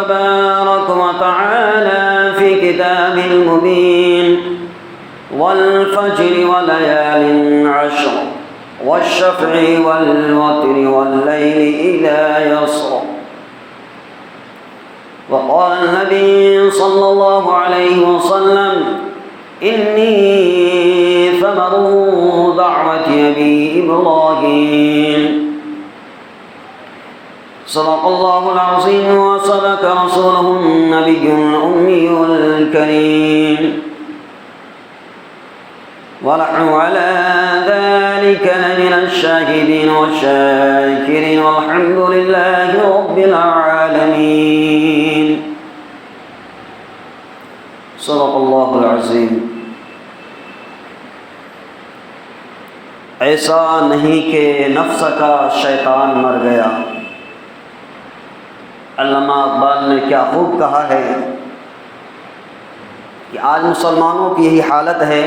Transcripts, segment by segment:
تبارك وتعالى في كتاب المبين والفجر وليال عشر والشفع والوتر والليل إذا يسر. وقال النبي صلى الله عليه وسلم: إني ثمر دعوة أبي إبراهيم. صدق الله العظيم وصدق رسوله النبي الأمي الكريم، ونحن على ذلك لمن الشاهدين والشاكرين، والحمد لله رب العالمين. صدق الله العظيم. ایسا نہیں کہ نفس کا شیطان مر گیا. علامہ اقبال نے کیا خوب کہا ہے کہ آج مسلمانوں کی یہی حالت ہے.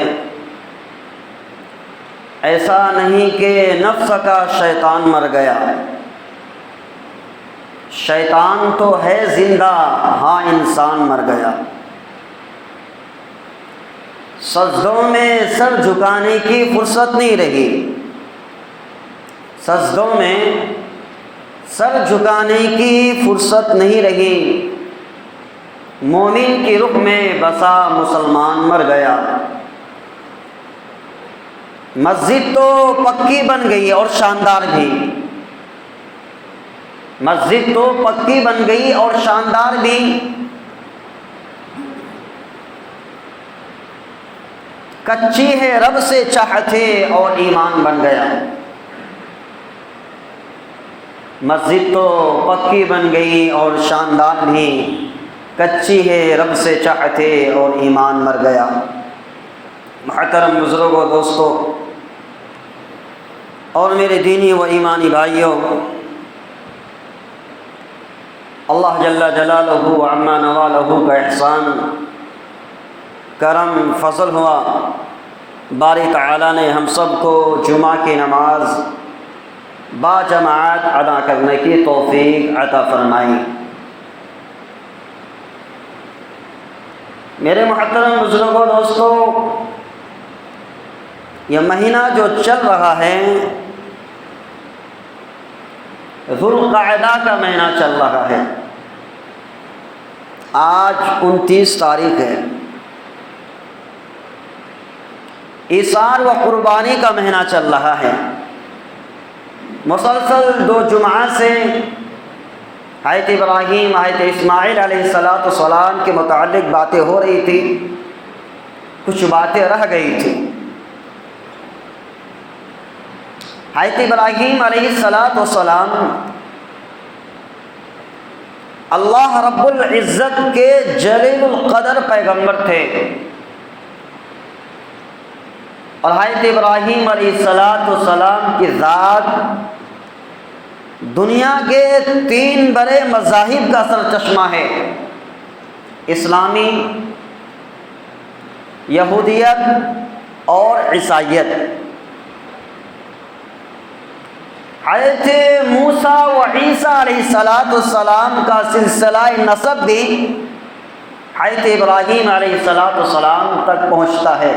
ایسا نہیں کہ نفس کا شیطان مر گیا، شیطان تو ہے زندہ، ہاں انسان مر گیا. سجدوں میں سر جھکانے کی فرصت نہیں رہی، سجدوں میں سر جھکانے کی فرصت نہیں رہی. مومن کی رخ میں بسا مسلمان مر گیا. مسجد تو پکی بن گئی اور شاندار بھی، مسجد تو پکی بن گئی اور شاندار بھی. کچی ہے رب سے چاہتے اور ایمان بن گیا. مسجد تو پکی بن گئی اور شاندار بھی، کچی ہے رب سے چاہتے اور ایمان مر گیا. محترم بزرگوں، دوستو اور میرے دینی و ایمانی بھائیوں، اللہ جل جلالہ و عما نوالہ کا احسان، کرم، فضل ہوا. باری تعالیٰ نے ہم سب کو جمعہ کی نماز با جماعت ادا کرنے کی توفیق عطا فرمائی. میرے محترم بزرگوں، دوستو، یہ مہینہ جو چل رہا ہے، ذوالقعدہ کا مہینہ چل رہا ہے. آج 29 تاریخ ہے. ایثار و قربانی کا مہینہ چل رہا ہے. مسلسل 2 جمعہ سے حضرت ابراہیم، حضرت اسماعیل علیہ السلام کے متعلق باتیں ہو رہی تھی، کچھ باتیں رہ گئی تھی. حضرت ابراہیم علیہ السلام اللہ رب العزت کے جلیل القدر پیغمبر تھے، اور حضرت ابراہیم علیہ السلام کی ذات دنیا کے 3 بڑے مذاہب کا سرچشمہ ہے: اسلامی، یہودیت اور عیسائیت. حضرت موسیٰ و عیسیٰ علیہ السلام کا سلسلہ نسب بھی حضرت ابراہیم علیہ السلام تک پہنچتا ہے.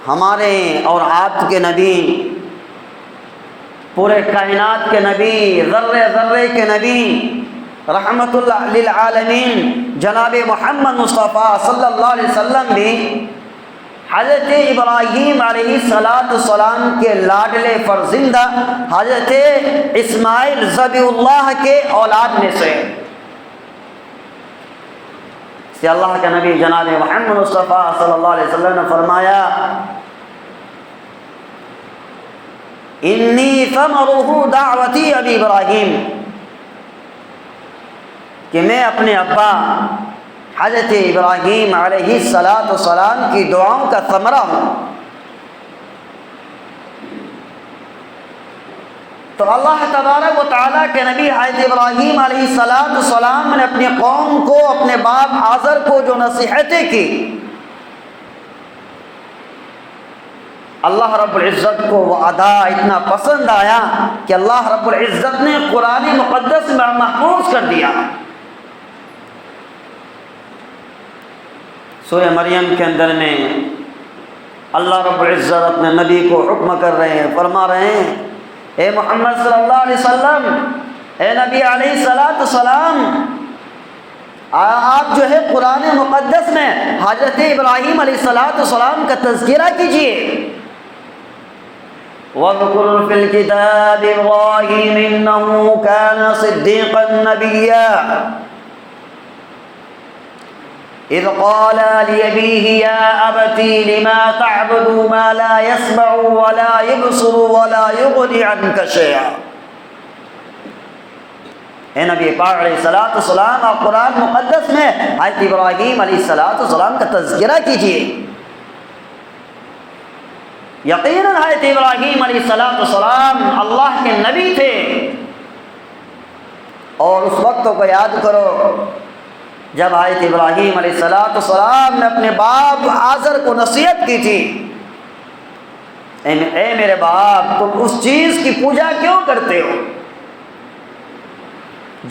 ہمارے اور آپ کے نبی، پورے کائنات کے نبی، ذرے ذرے کے نبی، رحمت اللہ للعالمین جناب محمد مصطفیٰ صلی اللہ علیہ وسلم بھی حضرت ابراہیم علیہ السلام کے لاڈلے فرزندہ حضرت اسماعیل ذبیح اللہ کے اولاد میں سے. کہ اللہ کے نبی جناب محمد مصطفیٰ صلی اللہ علیہ وسلم نے فرمایا: انی ثمرہ دعوتی ابی ابراہیم، کہ میں اپنے ابا حضرت ابراہیم علیہ السلام کی دعاؤں کا ثمرہ ہوں. تو اللہ تبارک و تعالیٰ کے نبی حضرت ابراہیم علیہ السلام نے اپنی قوم کو، اپنے باپ آزر کو جو نصیحتیں کی، اللہ رب العزت کو وہ ادا اتنا پسند آیا کہ اللہ رب العزت نے قرآن مقدس میں محفوظ کر دیا. سورہ مریم کے اندر میں اللہ رب العزت اپنے نبی کو حکم کر رہے ہیں، فرما رہے ہیں اے محمد صلی اللہ علیہ وسلم، اے نبی علیہ السلام، آپ جو ہے قرآن مقدس میں حضرت ابراہیم علیہ السلام کا تذکرہ کیجئے۔ وَاذْكُرْ فِي الْكِتَابِ إِبْرَاهِيمَ إِنَّهُ كَانَ صِدِّيقًا نَبِيًّا إِذْ قَالَ لِأَبِيهِ يَا أَبَتِ لِمَ تَعْبُدُ مَا لَا يَسْمَعُ وَلَا يُبْصِرُ وَلَا يُغْنِ عَنكَ شَيْئًا۔ اے نبی پاک علیہ السلام، آپ قرآن مقدس میں حضرت ابراہیم علیہ السلام کا تذکرہ کیجئے۔ یقیناً حضرت ابراہیم علیہ السلام اللہ کے نبی تھے، اور اس وقت کو یاد کرو جب حضرت ابراہیم علیہ السلام نے اپنے باپ آزر کو نصیحت کی تھی، اے میرے باپ، تم اس چیز کی پوجا کیوں کرتے ہو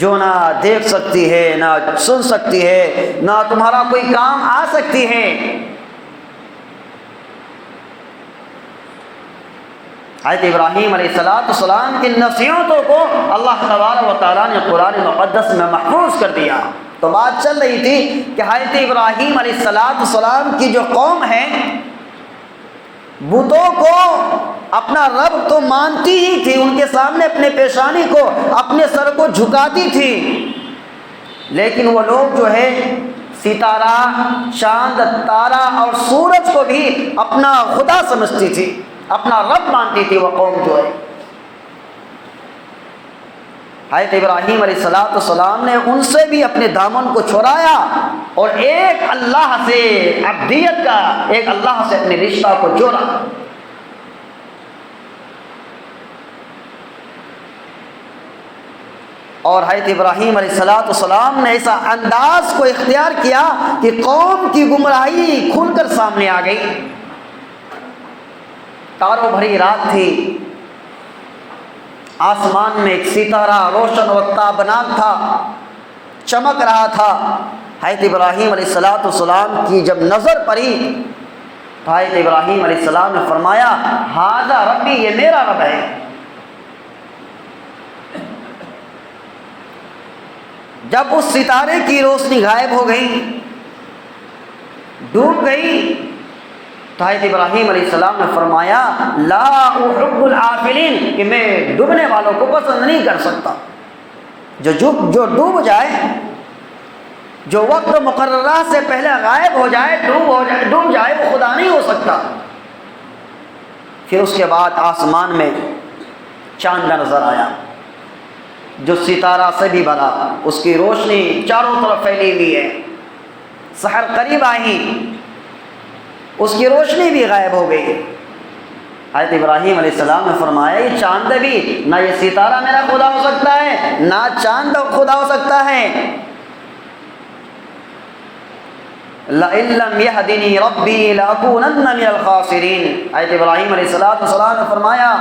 جو نہ دیکھ سکتی ہے، نہ سن سکتی ہے، نہ تمہارا کوئی کام آ سکتی ہے۔ حضرت ابراہیم علیہ السلام کی نصیحتوں کو اللہ تبارک و تعالیٰ نے قرآن مقدس میں محفوظ کر دیا۔ تو بات چل رہی تھی کہ حضرت ابراہیم علیہ السلام کی جو قوم ہے، بتوں کو اپنا رب تو مانتی ہی تھی، ان کے سامنے اپنے پیشانی کو، اپنے سر کو جھکاتی تھی، لیکن وہ لوگ جو ہے ستارہ، چاند، تارا اور سورج کو بھی اپنا خدا سمجھتی تھی، اپنا رب مانتی تھی وہ قوم جو ہے۔ حضرت ابراہیم علیہ السلام نے ان سے بھی اپنے دامن کو چھڑایا اور ایک اللہ سے عبدیت کا، ایک اللہ سے اپنے رشتہ کو جوڑا۔ اور حضرت ابراہیم علیہ السلام نے ایسا انداز کو اختیار کیا کہ قوم کی گمراہی کھل کر سامنے آ گئی۔ تاروں بھری رات تھی، آسمان میں ایک ستارہ روشن و تابناک تھا، چمک رہا تھا۔ حضرت ابراہیم علیہ السلام کی جب نظر پڑی تو حضرت ابراہیم علیہ السلام نے فرمایا ھذا ربی، یہ میرا رب ہے۔ جب اس ستارے کی روشنی غائب ہو گئی، ڈوب گئی، تو حضرت ابراہیم علیہ السلام نے فرمایا لا احب العافلین، کہ میں ڈوبنے والوں کو پسند نہیں کر سکتا۔ جو ڈوب جائے، جو وقت مقررہ سے پہلے غائب ہو جائے، ڈوب جائے، وہ خدا نہیں ہو سکتا۔ پھر اس کے بعد آسمان میں چاند نظر آیا جو ستارہ سے بھی بڑا، اس کی روشنی چاروں طرف پھیلی ہوئی ہے۔ سحر قریب آئی، اس کی روشنی بھی غائب ہو گئی۔ حضرت ابراہیم علیہ السلام نے فرمایا یہ چاند بھی، نہ یہ ستارہ میرا خدا ہو سکتا ہے، نہ چاند خدا ہو سکتا ہے۔ لَئِن لَّمْ يَهْدِنِي رَبِّي لَأَكُونَنَّ مِنَ الْخَاسِرِينَ۔ حضرت ابراہیم علیہ السلام نے فرمایا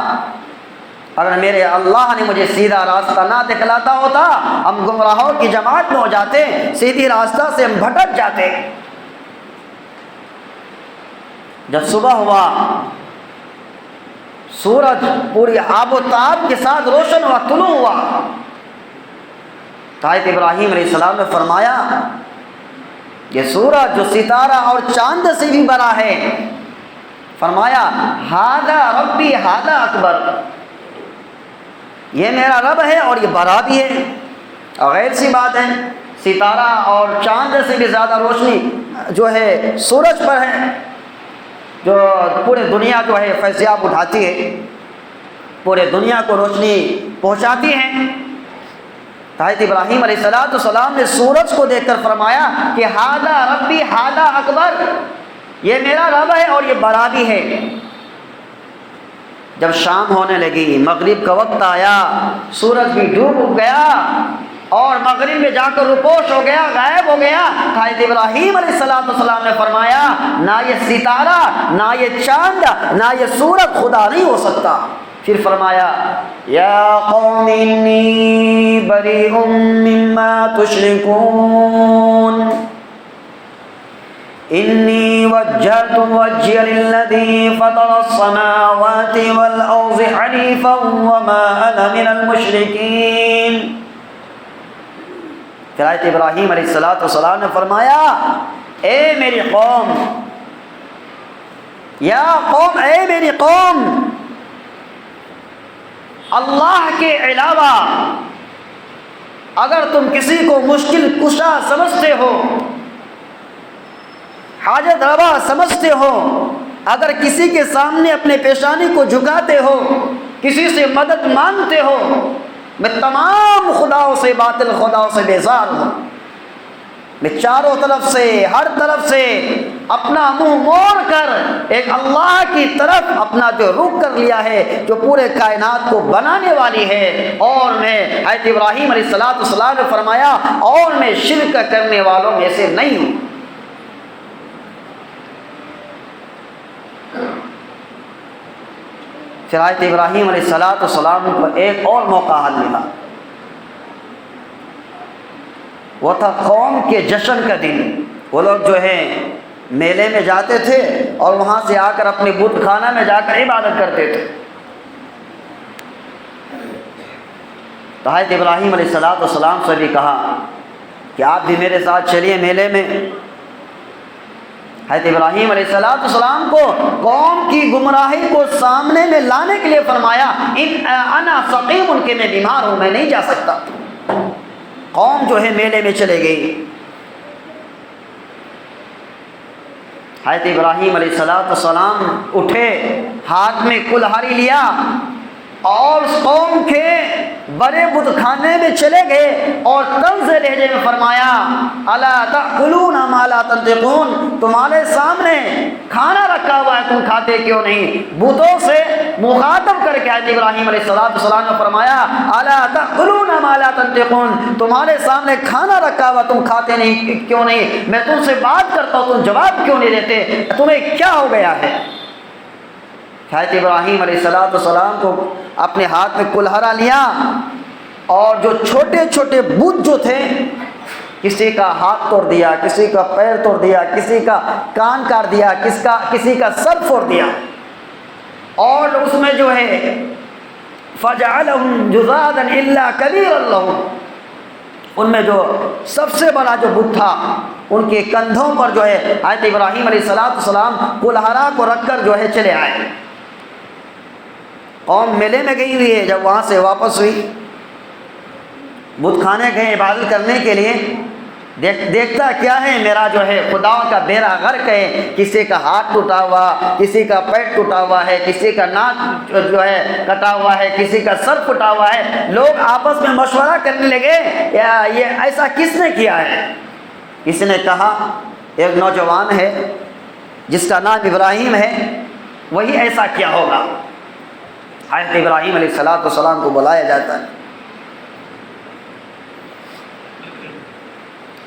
اگر میرے اللہ نے مجھے سیدھا راستہ نہ دکھلاتا ہوتا، ہم گمراہوں کی جماعت میں ہو جاتے، سیدھی راستہ سے ہم بھٹک جاتے۔ جب صبح ہوا، سورج پوری آب و تاب کے ساتھ روشن ہوا، طلوع ہوا، تو حضرت ابراہیم علیہ السلام نے فرمایا یہ سورج جو ستارہ اور چاند سے بھی بڑا ہے، فرمایا ھذا ربی ھذا اکبر، یہ میرا رب ہے اور یہ بڑا بھی ہے۔ اور غیر سی بات ہے، ستارہ اور چاند سے بھی زیادہ روشنی جو ہے سورج پر ہے، جو پورے دنیا جو ہے فیضیاب اٹھاتی ہے، پورے دنیا کو روشنی پہنچاتی ہے۔ حضرت ابراہیم علیہ السلام نے سورج کو دیکھ کر فرمایا کہ ھذا ربی ھذا اکبر، یہ میرا رب ہے اور یہ بڑا بھی ہے۔ جب شام ہونے لگی، مغرب کا وقت آیا، سورج بھی ڈوب گیا اور مغرب میں جا کر روپوش ہو گیا، غائب ہو گیا۔ حضرت ابراہیم علیہ السلام نے فرمایا نہ یہ ستارہ، نہ یہ چاند، نہ یہ سورج خدا نہیں ہو سکتا۔ پھر فرمایا یا قوم انی بریء مما تشرکون، انی وجہت وجہی للذی فطر السماوات والارض حنیفا وما انا من المشرکین۔ پھر حضرت ابراہیم علیہ السلام نے فرمایا اے میری قوم، یا قوم، اے میری قوم، اللہ کے علاوہ اگر تم کسی کو مشکل کشا سمجھتے ہو، حاجت روا سمجھتے ہو، اگر کسی کے سامنے اپنے پیشانی کو جھکاتے ہو، کسی سے مدد مانگتے ہو، میں تمام خداؤں سے، باطل خداؤں سے بیزار ہوں۔ میں چاروں طرف سے، ہر طرف سے اپنا منہ موڑ کر ایک اللہ کی طرف اپنا جو رخ کر لیا ہے، جو پورے کائنات کو بنانے والی ہے، اور میں حضرت ابراہیم علیہ السلام نے فرمایا اور میں شرک کرنے والوں میں سے نہیں ہوں۔ پھر حضرت ابراہیم علیہ السلام کو ایک اور موقع حل ملا، وہ تھا قوم کے جشن کا دن۔ وہ لوگ جو ہے میلے میں جاتے تھے اور وہاں سے آ کر اپنے بت خانہ میں جا کر عبادت کرتے تھے۔ تو حضرت ابراہیم علیہ السلام سے بھی کہا کہ آپ بھی میرے ساتھ چلیے میلے میں۔ حضرت ابراہیم علیہ السلام کو قوم کی گمراہی کو سامنے میں لانے کے لیے فرمایا انا سقیم، ان کے میں بیمار ہوں، میں نہیں جا سکتا۔ قوم جو ہے میلے میں چلے گئی۔ حضرت ابراہیم علیہ السلام اٹھے، ہاتھ میں کلہاڑی لیا اور اس قوم کے بڑے بت خانے میں چلے گئے اور طنز لہجے میں فرمایا الا تأکلون ما لا تنطقون، تمہارے سامنے کھانا رکھا ہوا ہے، تم کھاتے کیوں نہیں؟ بتوں سے مخاطب کر کے حضرت ابراہیم علیہ السلام نے فرمایا الا تأکلون ما لا تنطقون، تمہارے سامنے کھانا رکھا ہوا، تم کھاتے نہیں کیوں نہیں؟ میں تم سے بات کرتا ہوں، تم جواب کیوں نہیں دیتے؟ تمہیں کیا ہو گیا ہے؟ حضرت ابراہیم علیہ السلام کو اپنے ہاتھ میں کلہڑا لیا اور جو چھوٹے چھوٹے بت جو تھے، کسی کا ہاتھ توڑ دیا، کسی کا پیر توڑ دیا، کسی کا کان کاٹ دیا، کسی کا سر پھوڑ دیا، اور اس میں جو ہے فَجَعَلَهُمْ جُذَاذًا إِلَّا كَبِيرًا لَهُمْ، ان میں جو سب سے بڑا جو بت تھا ان کے کندھوں پر جو ہے حضرت ابراہیم علیہ السلام کلہڑا کو رکھ کر جو ہے چلے آئے۔ قوم میلے میں گئی ہوئی ہے، جب وہاں سے واپس ہوئی بت خانے گئے عبادت کرنے کے لیے، دیکھتا کیا ہے، میرا جو ہے خدا کا بیڑا غرق ہے، کسی کا ہاتھ ٹوٹا ہوا، کسی کا پیٹ ٹوٹا ہوا ہے، کسی کا ناک جو ہے کٹا ہوا ہے، کسی کا سر پھٹا ہوا ہے۔ لوگ آپس میں مشورہ کرنے لگے یہ ایسا کس نے کیا ہے؟ کسی نے کہا ایک نوجوان ہے جس کا نام ابراہیم ہے، وہی ایسا کیا ہوگا۔ حضرت ابراہیم علیہ السلام کو بلایا جاتا ہے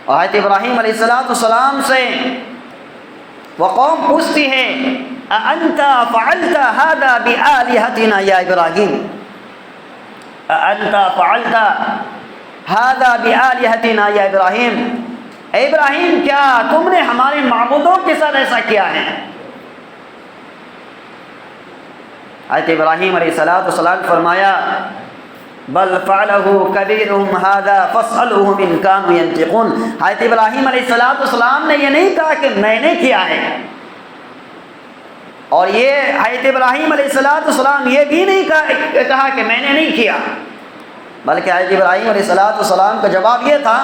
اور حضرت ابراہیم علیہ السلام سے وہ قوم پوچھتی ہے اَأَنْتَ فَعَلْتَ هَذَا بِآلِهَتِنَا یا ابراہیم، اَأَنْتَ فَعَلْتَ هَذَا بِآلِهَتِنَا یا ابراہیم، اے ابراہیم کیا تم نے ہمارے معبودوں کے ساتھ ایسا کیا ہے؟ حضرت ابراہیم علیہ السلام نے فرمایا بل فعلہ کبیرہم ھذا فاسألوہم ان کانوا ینطقون۔ حضرت ابراہیم علیہ السلام نے یہ نہیں کہا کہ میں نے کیا ہے، اور یہ حضرت ابراہیم علیہ السلام یہ بھی نہیں کہا کہ میں نے نہیں کیا، بلکہ حضرت ابراہیم علیہ السلام کا جواب یہ تھا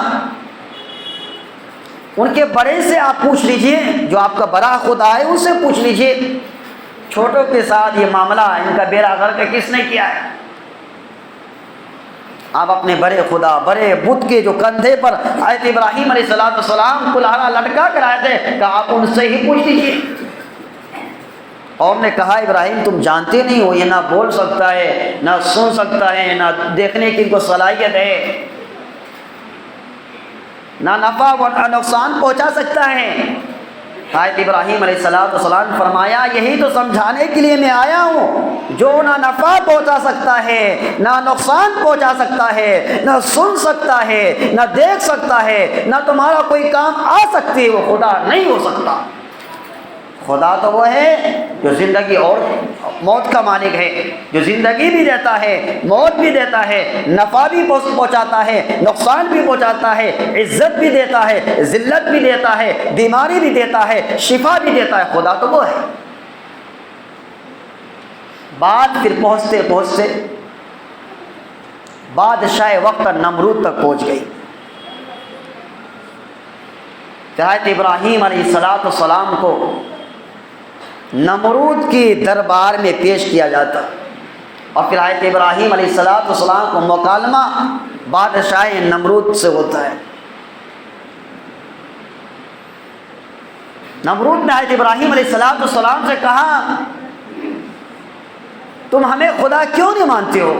ان کے بڑے سے آپ پوچھ لیجئے، جو آپ کا بڑا خدا ہے ان سے پوچھ لیجئے، چھوٹوں کے ساتھ یہ معاملہ ان کا بیڑا غرق کس نے کیا ہے؟ آپ اپنے بڑے خدا، بڑے بت کے جو کندھے پر حضرت ابراہیم علیہ السلام کلہڑا لٹکا کر آئے تھے، کہ آپ ان سے ہی پوچھ لیجیے۔ اور نے کہا ابراہیم تم جانتے نہیں ہو، یہ نہ بول سکتا ہے، نہ سن سکتا ہے، نہ دیکھنے کی کو صلاحیت ہے، نہ نفع و نقصان پہنچا سکتا ہے، حضرت ابراہیم علیہ السلام نے فرمایا یہی تو سمجھانے کے لیے میں آیا ہوں، جو نہ نفع پہنچا سکتا ہے، نہ نقصان پہنچا سکتا ہے، نہ سن سکتا ہے، نہ دیکھ سکتا ہے، نہ تمہارا کوئی کام آ سکتی ہے، وہ خدا نہیں ہو سکتا۔ خدا تو وہ ہے جو زندگی اور موت کا مالک ہے، جو زندگی بھی دیتا ہے، موت بھی دیتا ہے، نفع بھی پہنچاتا ہے، نقصان بھی پہنچاتا ہے، عزت بھی دیتا ہے، ذلت بھی دیتا ہے، بیماری بھی دیتا ہے، شفا بھی دیتا ہے۔ خدا تو وہ ہے۔ بات پھر پہنچتے پہنچتے بادشاہ وقت نمرود تک پہنچ گئی۔ حضرت ابراہیم علیہ السلام کو نمرود کی دربار میں پیش کیا جاتا، اور پھر حضرت ابراہیم علیہ السلام کو مکالمہ بادشاہ نمرود سے ہوتا ہے۔ نمرود نے حضرت ابراہیم علیہ السلام سے کہا تم ہمیں خدا کیوں نہیں مانتے ہو؟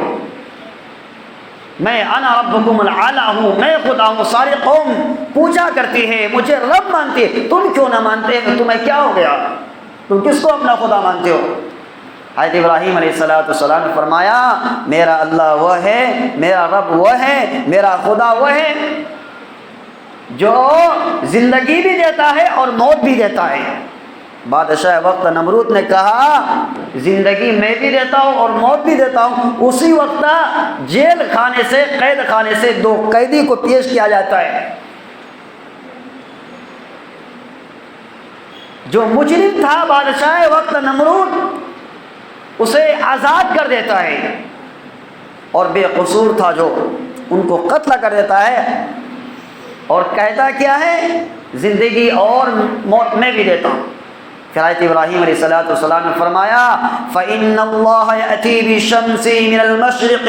میں انا ربکم الاعلی ہوں، میں خدا ہوں، ساری قوم پوچھا کرتی ہے مجھے رب مانتی ہے، تم کیوں نہ مانتے؟ تمہیں کیا ہو گیا؟ تم کس کو اپنا خدا مانتے ہو؟ حضرت ابراہیم علیہ السلام نے فرمایا میرا اللہ وہ ہے، میرا رب وہ ہے، میرا خدا وہ ہے جو زندگی بھی دیتا ہے اور موت بھی دیتا ہے۔ بادشاہ وقت نمرود نے کہا زندگی میں بھی دیتا ہوں اور موت بھی دیتا ہوں۔ اسی وقت جیل خانے سے، قید خانے سے دو قیدی کو پیش کیا جاتا ہے۔ جو مجرم تھا بادشاہ وقت نمرود اسے آزاد کر دیتا ہے، اور بے قصور تھا جو ان کو قتل کر دیتا ہے، اور کہتا کیا ہے زندگی اور موت میں بھی دیتا ہوں۔ پھر حضرت ابراہیم علیہ السلام نے فرمایا فَإِنَّ اللَّهَ يَأْتِي بِالشَّمْسِ مِنَ الْمَشْرِقِ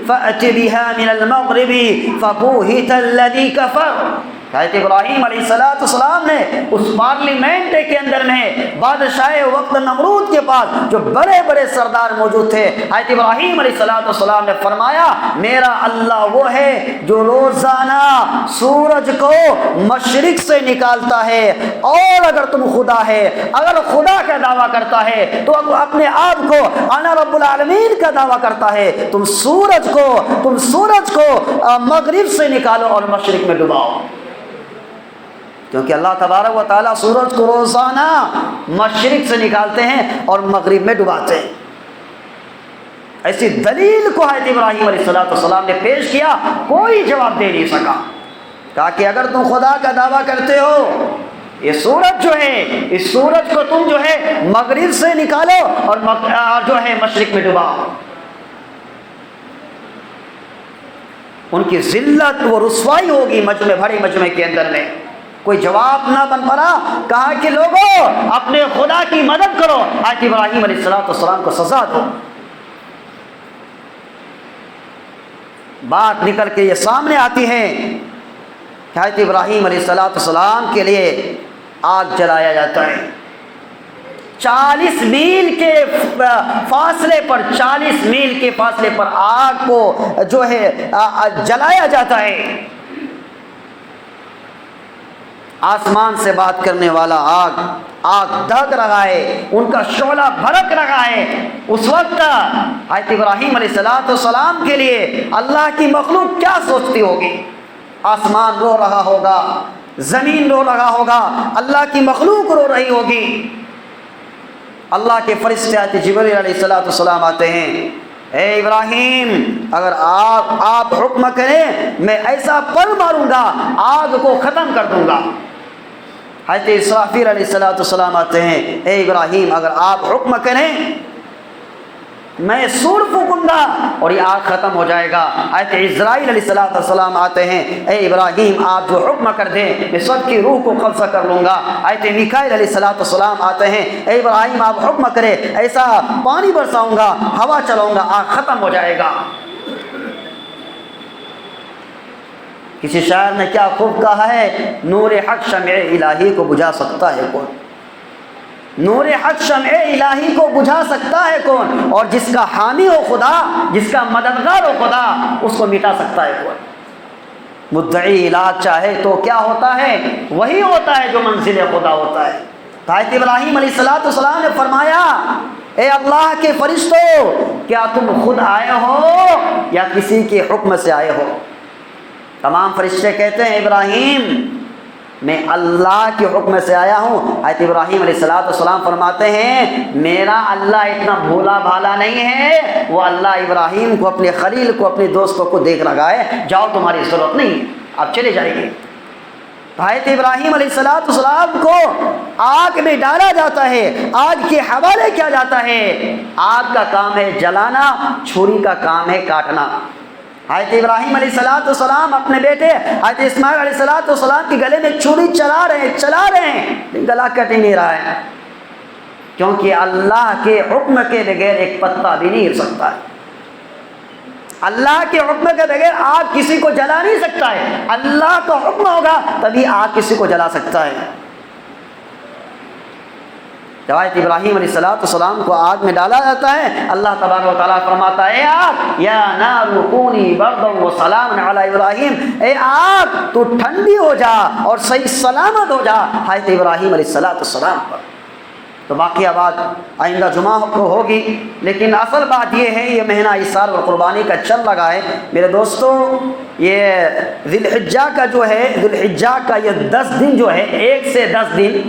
فَأْتِ بِهَا مِنَ الْمَغْرِبِ فَبُهِتَ الَّذِي كَفَرَ۔ حضرت ابراہیم علیہ السلام نے اس پارلیمنٹ کے اندر میں بادشاہ وقت نمرود کے پاس جو بڑے بڑے سردار موجود تھے، حضرت ابراہیم علیہ السلام نے فرمایا میرا اللہ وہ ہے جو روزانہ سورج کو مشرق سے نکالتا ہے، اور اگر تم خدا ہے، اگر خدا کا دعویٰ کرتا ہے تو اپنے آپ کو انا رب العالمین کا دعویٰ کرتا ہے، تم سورج کو مغرب سے نکالو اور مشرق میں ڈباؤ، کیونکہ اللہ تبارک و تعالیٰ سورج کو روزانہ مشرق سے نکالتے ہیں اور مغرب میں ڈباتے ہیں۔ ایسی دلیل کو حضرت ابراہیم علیہ السلام نے پیش کیا، کوئی جواب دے نہیں سکا۔ کہا کہ اگر تم خدا کا دعویٰ کرتے ہو، یہ سورج جو ہے، اس سورج کو تم جو ہے مغرب سے نکالو اور جو ہے مشرق میں ڈباؤ۔ ان کی ذلت و رسوائی ہوگی مجمع، بھرے مجمع کے اندر میں کوئی جواب نہ بن پڑا۔ کہا کہ لوگوں اپنے خدا کی مدد کرو، حضرت ابراہیم علیہ السلام کو سزا دو۔ بات نکل کے یہ سامنے آتی ہے کہ حضرت ابراہیم علیہ السلام کے لیے آگ جلایا جاتا ہے۔ 40 میل کے فاصلے پر، 40 میل کے فاصلے پر آگ کو جو ہے جلایا جاتا ہے۔ آسمان سے بات کرنے والا آگ دھک رہا ہے، ان کا شعلہ بھڑک رہا ہے۔ اس وقت حضرت ابراہیم علیہ السلام کے لیے اللہ کی مخلوق کیا سوچتی ہوگی؟ آسمان رو رہا ہوگا، زمین رو رہا ہوگا، اللہ کی مخلوق رو رہی ہوگی۔ اللہ کے فرشتے حضرت جبریل علیہ السلام آتے ہیں، اے ابراہیم اگر آپ حکم کریں میں ایسا پل ماروں گا، آگ کو ختم کر دوں گا۔ حضرت اسرافیل علیہ السلام آتے ہیں، اے ابراہیم اگر آپ حکم کریں میں سور پھونکوں گا اور یہ آگ ختم ہو جائے گا۔ حضرت عزرائیل علیہ السلام آتے ہیں، اے ابراہیم آپ جو حکم کر دیں میں سب کی روح کو قبضہ کر لوں گا۔ حضرت میکائیل علیہ السلام آتے ہیں، اے ابراہیم آپ حکم کریں ایسا پانی برساؤں گا، ہوا چلاؤں گا، آگ ختم ہو جائے گا۔ کسی شاعر نے کیا خوب کہا ہے، نور حق شمع الہی کو بجھا سکتا ہے کون؟ نور حق شمع الہی کو بجھا سکتا ہے کون؟ اور جس کا حامی ہو خدا، جس کا مددگار ہو خدا، اس کو مٹا سکتا ہے کون؟ مدعی الہ چاہے تو کیا ہوتا ہے؟ وہی ہوتا ہے جو منزل خدا ہوتا ہے۔ تو حضرت ابراہیم علیہ السلام نے فرمایا اے اللہ کے فرشتوں، کیا تم خود آئے ہو یا کسی کے حکم سے آئے ہو؟ تمام فرشتے کہتے ہیں ابراہیم میں اللہ کے حکم سے آیا ہوں۔ حضرت ابراہیم علیہ السلام فرماتے ہیں میرا اللہ اتنا بھولا بھالا نہیں ہے، وہ اللہ ابراہیم کو، اپنے خلیل کو، اپنے دوستوں کو دیکھ رہا ہے، جاؤ تمہاری ضرورت نہیں، آپ چلے جائیں گے۔ حضرت ابراہیم علیہ السلام کو آگ میں ڈالا جاتا ہے، آگ کے حوالے کیا جاتا ہے۔ آگ کا کام ہے جلانا، چھری کا کام ہے کاٹنا۔ حضرت ابراہیم علیہ السلام اپنے بیٹے حضرت اسماعیل علیہ السلام کے گلے میں چھری چلا رہے ہیں، گلا کٹ ہی نہیں رہا ہے، کیونکہ اللہ کے حکم کے بغیر ایک پتا بھی نہیں ہل سکتا ہے۔ اللہ کے حکم کے بغیر آگ کسی کو جلا نہیں سکتا ہے، اللہ کا حکم ہوگا تبھی آگ کسی کو جلا سکتا ہے۔ جب حضرت ابراہیم علیہ السلام کو آگ میں ڈالا جاتا ہے، اللہ تبارک و تعالیٰ فرماتا ہے اے آگ یا نار کونی بردا وسلام علی ابراہیم، اے آگ تو ٹھنڈی ہو جا اور صحیح سلامت ہو جا حضرت ابراہیم علیہ السلام پر۔ تو باقی بات آئندہ جمعہ کو ہوگی، لیکن اصل بات یہ ہے یہ مہینہ ایثار و قربانی کا چل لگا ہے میرے دوستوں۔ یہ ذی الحجہ کا جو ہے، ذی الحجہ کا یہ 10 دن جو ہے، 1 سے 10 دن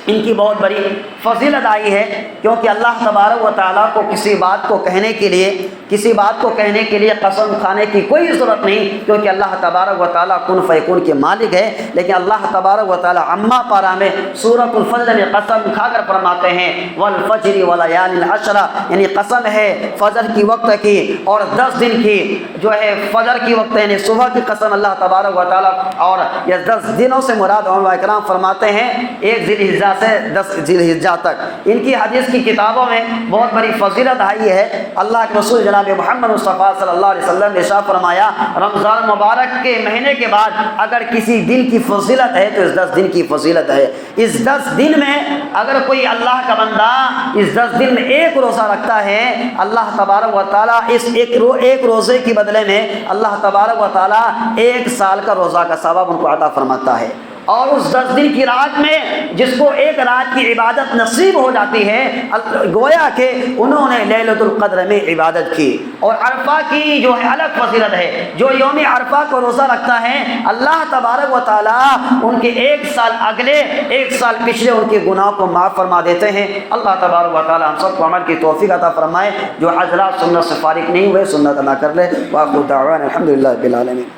ان کی بہت بڑی فضیلت آئی ہے، کیونکہ اللہ تبارک و تعالیٰ کو کسی بات کو کہنے کے لیے قسم کھانے کی کوئی ضرورت نہیں، کیونکہ اللہ تبارک و تعالیٰ کن فیکون کے مالک ہے۔ لیکن اللہ تبارک و تعالیٰ عما پارہ میں سورۃ الفجر میں قسم کھا کر فرماتے ہیں والفجر ولیال العشر، یعنی قسم ہے فجر کی وقت کی اور 10 دن کی جو ہے فجر کی وقت یعنی صبح کی قسم اللہ تبارک و تعالیٰ، اور یہ 10 دنوں سے مراد علماء کرام فرماتے ہیں 1 ذی الحجہ سے 10 ذی الحجہ تک۔ ان کی حدیث کی کتابوں میں بہت بڑی فضیلت آئی ہے۔ اللہ کے رسول جناب محمد مصطفیٰ صلی اللہ علیہ وسلم نے ارشاد فرمایا رمضان مبارک کے مہینے کے بعد اگر کسی دن کی فضیلت ہے تو اس 10 دن کی فضیلت ہے۔ اس 10 دن میں اگر کوئی اللہ کا بندہ اس 10 دن میں 1 روزہ رکھتا ہے، اللہ تبارک و تعالیٰ اس ایک روزے کی بدلے میں اللہ تبارک و تعالیٰ 1 سال کا روزہ کا ثواب ان کو عطا فرماتا ہے۔ اور اس 10 دن کی رات میں جس کو 1 رات کی عبادت نصیب ہو جاتی ہے، گویا کہ انہوں نے لیلۃ القدر میں عبادت کی۔ اور عرفہ کی جو ہے الگ فضیلت ہے، جو یوم عرفہ کو روزہ رکھتا ہے اللہ تبارک و تعالیٰ ان کے 1 سال اگلے 1 سال پچھلے ان کے گناہ کو معاف فرما دیتے ہیں۔ اللہ تبارک و تعالیٰ ہم سب کو عمل کی توفیق عطا فرمائے۔ جو حضرات سنت سے فارغ نہیں ہوئے سنت ادا کر لے۔ وآخر دعوانا الحمدللہ رب العالمین۔